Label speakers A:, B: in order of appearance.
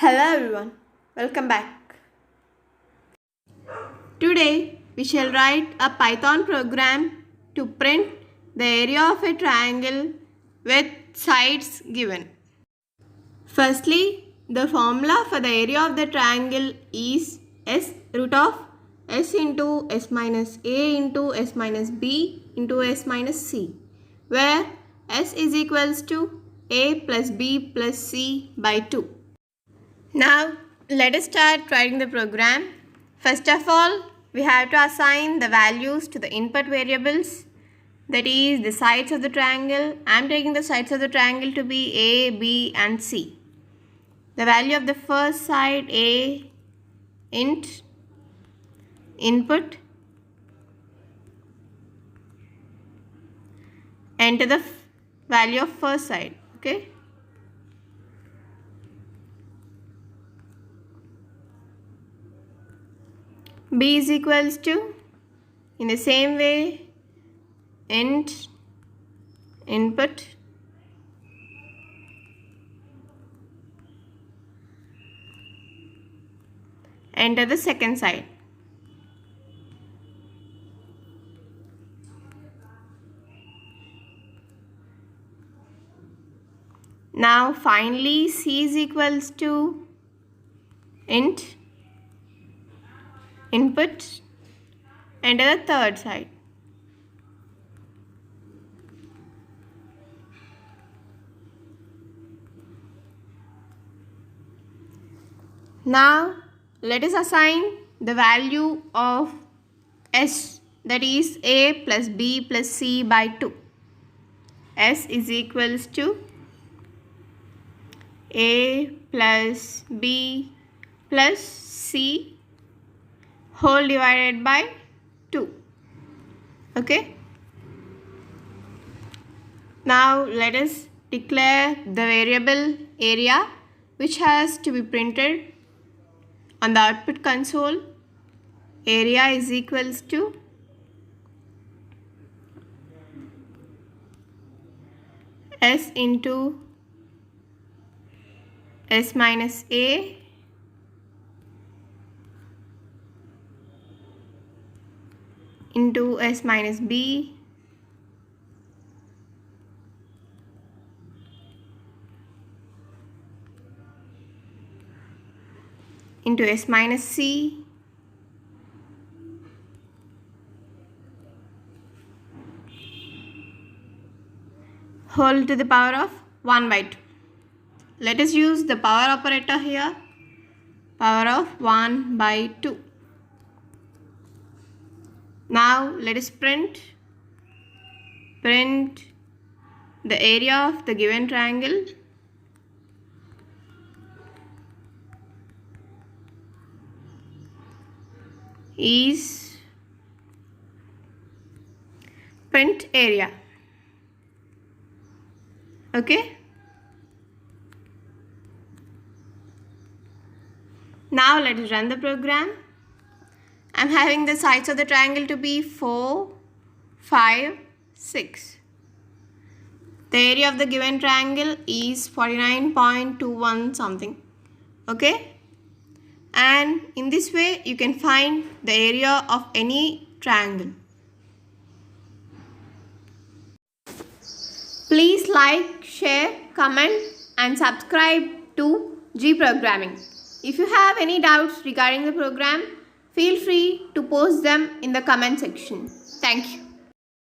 A: Hello everyone, welcome back. Today we shall write a Python program to print the area of a triangle with sides given. Firstly, the formula for the area of the triangle is s root of s into s minus a into s minus b into s minus c, where s is equals to a plus b plus c by 2. Now let us start writing the program. First of all, we have to assign the values to the input variables, that is the sides of the triangle. I am taking the sides of the triangle to be A, B and C. The value of the first side A int input, enter the value of first side, okay. B is equals to, in the same way, int input enter the second side. Now finally C is equals to int input enter the third side. Now let us assign the value of s, that is a plus b plus c by 2. S is equals to a plus b plus c whole divided by 2. Okay. Now let us declare the variable area which has to be printed on the output console. Area is equals to s into s minus a into s minus b into s minus c whole to the power of 1 by 2. Let us use the power operator here. Power of 1 by 2. Now let us print the area of the given triangle. Is print area. Okay. Now let us run the program. I am having the sides of the triangle to be 4, 5, 6. The area of the given triangle is 49.21 something. Okay. And in this way you can find the area of any triangle. Please like, share, comment and subscribe to G Programming. If you have any doubts regarding the program, feel free to post them in the comment section. Thank you.